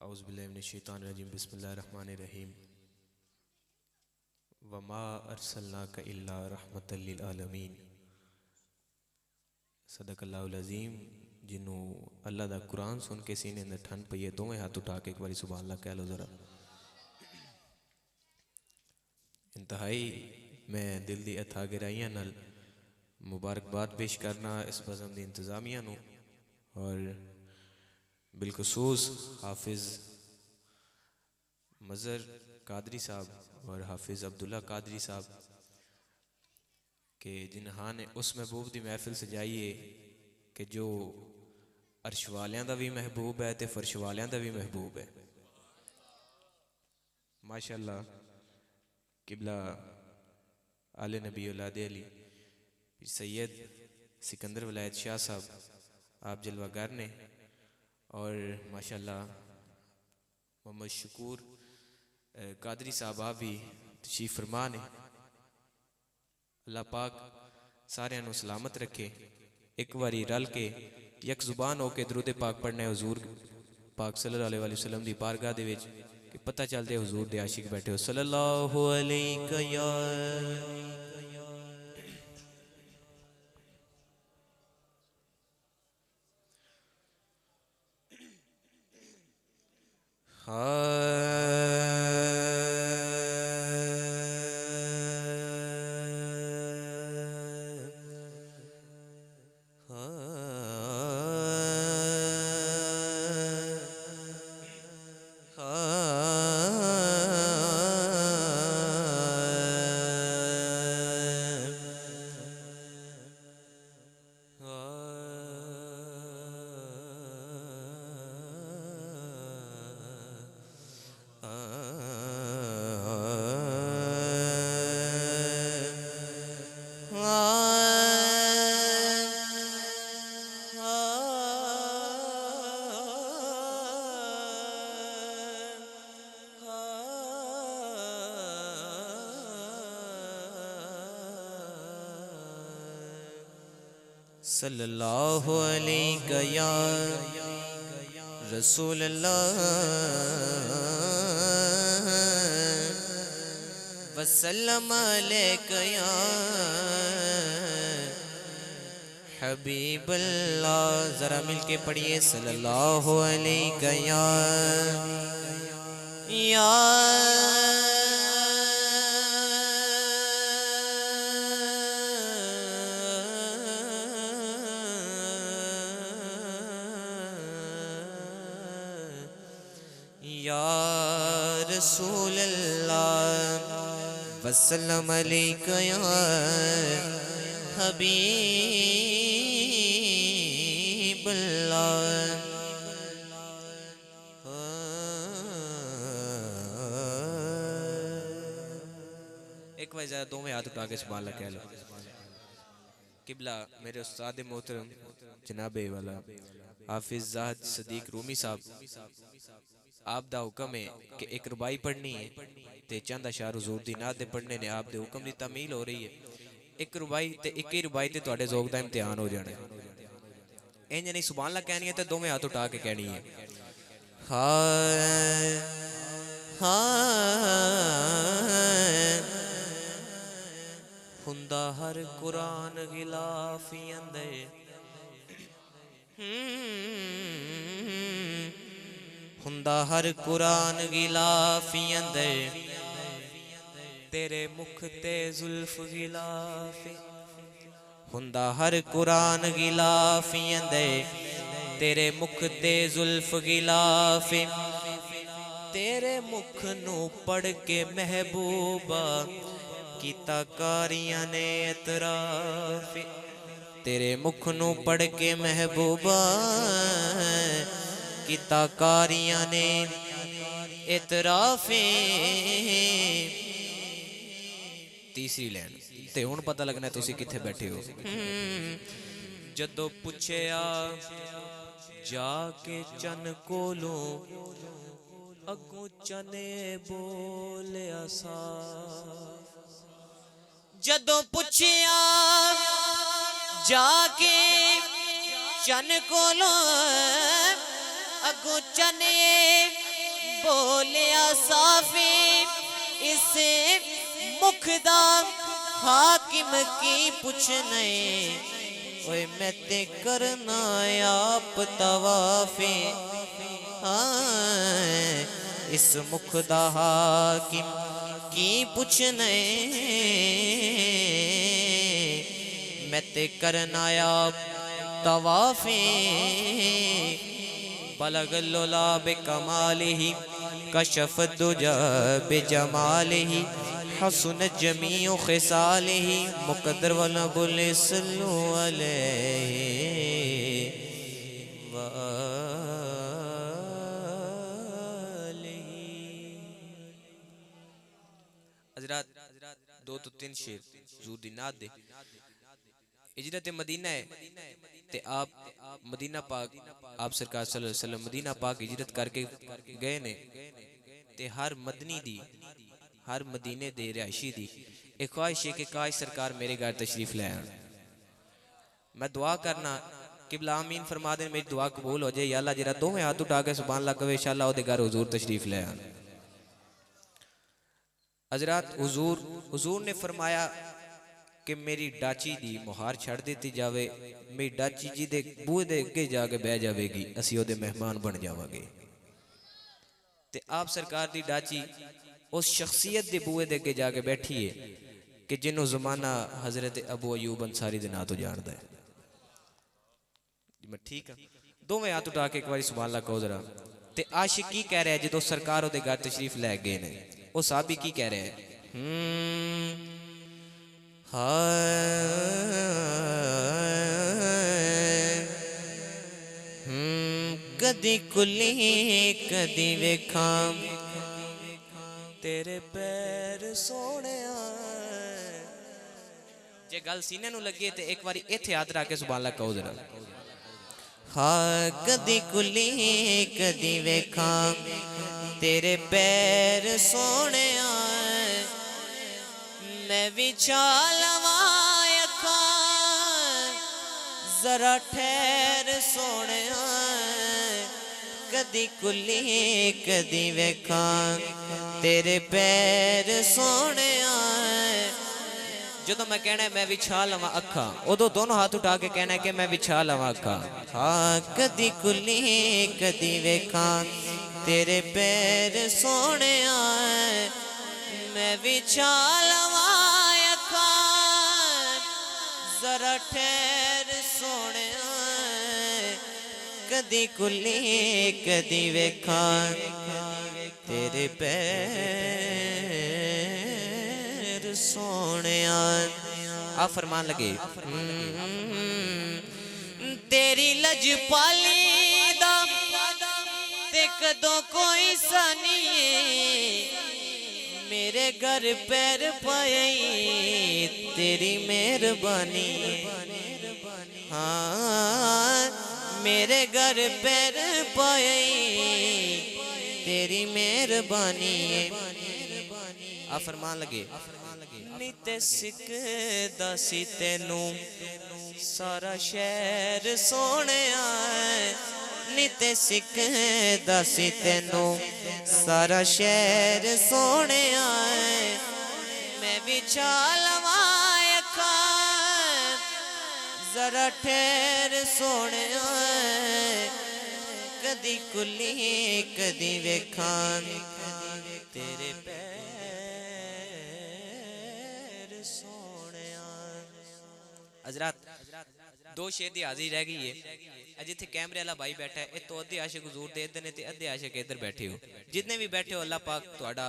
औज़ुबिल्लाहिमिनश्शैतानिर्रजीम बिस्मिल्लाहिर्रहमानिर्रहीम वमा अर्सलनाका इल्ला रहमतल लिल आलमीन सदकल्लाहुल अज़ीम। जिन्हों अल्लाह दा कुरान सुन के सीने अंदर ठंड पई है दोवें हाथ उठा के एक बारी सुभान अल्लाह कह लो ज़रा। इंतहाई मैं दिल दी अथा गहराइयां नाल मुबारकबाद पेश करना इस बज़म दी इंतज़ामिया नूं और बिलखसूस हाफिज़ मज़र कादरी साहब और हाफिज़ अब्दुल्ला कादरी साहब के जिन्हां ने उस महबूब की महफिल सजाई है कि जो अर्श वालियां दा भी महबूब है तो फर्श वालियां दा भी महबूब है। माशाअल्लाह किबला आले नबी औलादे अली सैयद सिकंदर वलायत शाह साहब आप जलवागर ने और माशाअल्लाह मोहम्मद शकूर कादरी साहब आप भी तशरीफ फरमा ने। अल्लाह पाक सारियां नूं सलामत रखे। एक बारी रल के यक जुबान होके दरूद पाक पढ़ना है हुजूर पाक सल्लल्लाहु अलैहि वसल्लम दी बारगाह दे विच कि पता चलदे हुजूर दे आशिक बैठे हो सल्लल्लाहु अलैहि या सल्लल्लाहु अलैहि या रसूल अल्लाह वसल्लम अलैका या हबीब अल्लाह। जरा मिलके पढ़िए सल्लल्लाहु अलैहि या रसूल अल्लाह वसल्लम अलैका या हबीब अल्लाह। एक बार जरा दोवें हाथ उठा के सुभान अल्लाह कह लो। किबला मेरे उस्ताद मोहतरम जनाबे वाला हाफिज ज़ाहद सदीक रूमी साहब आप दा हुक्म है कि एक रुबाई पढ़नी है ते चंद अशार हुजूर दी नात दे पढ़ने ने आप दे हुक्म दी तामील हो रही है। एक रुबाई ते एक ही रुबाई ते तुहाडे ज़ौक दा इम्तिहान हो जाना है। इंज नहीं सुभान अल्लाह कहनी है तो दोवें हाथ उठा के कहनी है। हाय हाय हुंदा हर कुरान गिलाफी अंदर हुंदा हर कुरान गिलाफी अंदर तेरे मुख ते जुल्फ गिलाफी हुंदा हर कुरान गिलाफी अंदर तेरे मुख ते जुल्फ गिलाफी तेरे मुख नू पढ़ के महबूबा कीता कारियां ने एतराफी तेरे मुख नू पढ़ के महबूबा कीता कारियां ने एतराफी। तीसरी लाइन ते हुण पता लगना तुसी किथे बैठे हो। जदों पुछया जाके चन कोलों अगों चने बोलिया साफ। जदों पुछया जाके चन कोलों अगों चने बोलिया साफी इसे मुखदा हाकिम की पुछने ओए मैं ते करना आप तवाफे हाँ इस मुखदा हाकिम की पुछने मैं ते करना आप तवाफे बलगल्लोला बेकमालिही कशफ दुजा बेजमालिही हसन जमीउ खिसालिही मुकद्दर वला बुले सल्लु अलैहि वालिही। हजरात दो तो तीन शेर हुजूर दी नात दे हिजरत मदीना है ते आप मदीना पाक आप सरकार सल्लल्लाहु अलैहि वसल्लम मदीना पाक हिजरत करके गए ने ते हर मदनी दी हर मदीने दे रिहायशी दी एक ख्वाहिश है कि काश सरकार मेरे घर तशरीफ ले आन। मैं दुआ करना किबला आमीन फरमा दे मेरी दुआ कबूल हो जाए या अल्लाह जरा दोवें हाथ उठा के सुभान अल्लाह कहे इंशाअल्लाह ओदे घर हुजूर तशरीफ ले आन। हजरात हुजूर ने फरमाया कि मेरी डाची दी मुहार छड़ दी जावे मेरी डाची जी दे बूहे दे अगे जाके बह जाएगी असी ओदे मेहमान बन जावांगे ते आप सरकार दी डाची उस शख्सियत दे बूहे दे अगे जाके बैठी है कि जिन्हों जमाना हजरत अबू अयूब अंसारी दे नां तो जानदा है। मैं ठीक हाँ दोवें हाथ उठा के एक बार सुभान अल्लाह कहो जरा ते आशिक की कह रहा है जो सरकार ओदे घर तशरीफ लै गए ने वो साहबी की कह रहे हैं कदी कुली कदी वेखा तेरे पैर सोने जे गल सीने नू लगे तो एक बारी इत्थे हाथ रख के सुभान अल्लाह कहो जरा हाँ कदी कुली कदी वेखा तेरे पैर सोने मैं विचाल अखा जरा ठहर सोने कदी कुली कदी वेखा तेरे पैर सोने जो मैं कहना मैं विछा लवा अखा उदो दोनों हाथ उठा के कहना कि मैं विछा लवा अखा हाँ कदी कुली कदी वेखा तेरे पैर सोने मैं विछा लवा अखा जरा ठहर सोने कदी कुली कदी वेखा तेरे पैर सोने आ फरमान लगे तेरी लजपाली दा ते कदों कोई सनी मेरे घर पैर पाए तेरी मेहरबानी हाँ मेरे घर पैर पाए तेरी मेहरबानी आ फरमान लगे निते सिख दसी तेनू सारा शहर सोने निते सिख दसी तेनू सारा शहर सोने मैं विछा लवा अखा जरा ठहर सोने कदी कुली कदी वेखा तेरे पैर सोने। हजरात दो शेर की हाजिरी रह गई है अजे इत्थे कैमरे वाला भाई बैठा है ये तो अद्धे आशिक हुजूर दे इधर ने ते अद्धे आशिक इधर बैठे हो जितने भी बैठे हो अल्लाह पाक तुहाडा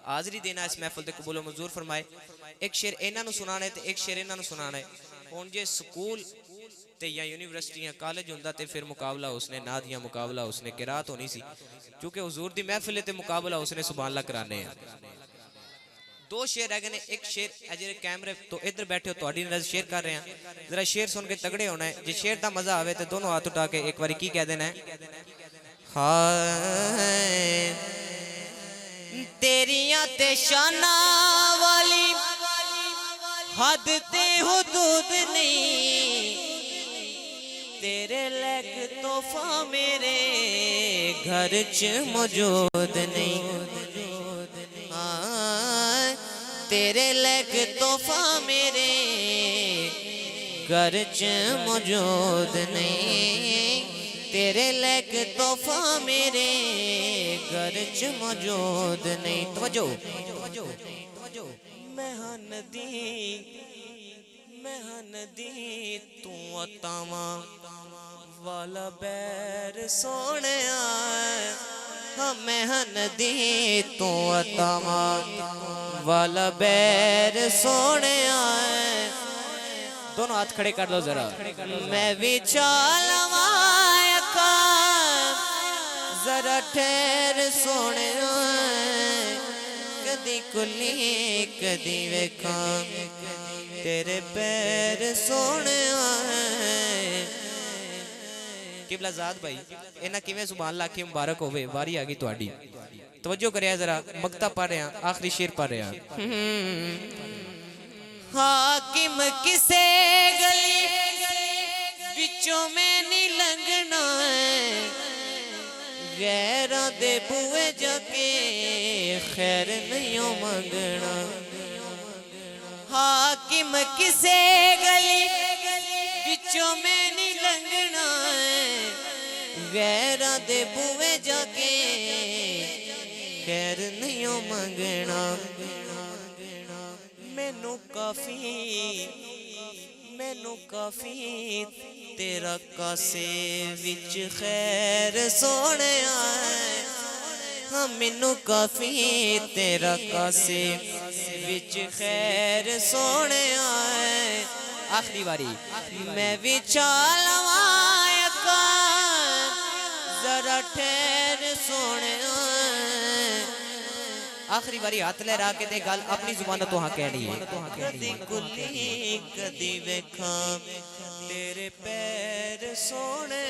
हाजिरी देना इस महफिल ते कबूल मंजूर फरमाए। एक शेर इन्हां नूं सुनाना है ते एक शेर इन्हां नूं सुनाना है। हुण जे स्कूल ते या यूनिवर्सिटियां कॉलेज हुंदा ते फिर मुकाबला उसने नादियां मुकाबला उसने किरात होनी सी क्योंकि हुजूर दी महफिल ते मुकाबला उसने सुभान अल्लाह कराने हैं। दो शेर रह गए एक शेर अजे कैमरे तो इधर बैठे हो तुहाडी नजर शेर कर रहे हैं जरा शेर सुन के तगड़े होना है जे शेर का मजा आवे तो दोनों हाथ उठा के एक बारी की कह देना है हाय तेरियां ते शाना वाली हद ते हुदूद नहीं तेरे लैक तोहफा मेरे घर च मौजूद नहीं। हाँ तेरे लैक तोहफा मेरे घर च मौजूद नहीं। तेरे लैक तोहफा मेरे घर च मौजूद नहीं। तवज्जो मैं नदी तू अतावा वाला बैर सोने हाँ मैं नदी तू अतावा वाला बैर सोने। दोनों हाथ खड़े कर लो जरा। मैं भी चालवा जरा ठहर सोने कदी कुली कदी वेखा तेरे पैर सोने। किबला ज़ात भाई इन्हां किवें सुभान अल्लाह की मुबारक होवे। वारी आ गई तुहाडी। तवज्जो करिया जरा। मक्ता पढ़ रहा आखिरी शेर पढ़ रहा। हाकिम किसे गली बिचों में नहीं लंघना गैरा दे बुए जाके खैर नहीं मंगना। हाकिम किसे गली बिचों में नहीं लंघना गैरा दे बुए जाके खैर नहीं मंगना। मैनू काफी तेरा कासे विच खैर सोने हाँ मैनू काफी तेरा कासे विच खैर सोने। आखिरी बारी मैं भी चालवा जरा ठहर सोने। आखिरी बारी हाथ लहरा के दे गल अपनी जुबान तो हाँ कहनी है। कदी कुली कदी वेखा तेरे पैर सोने।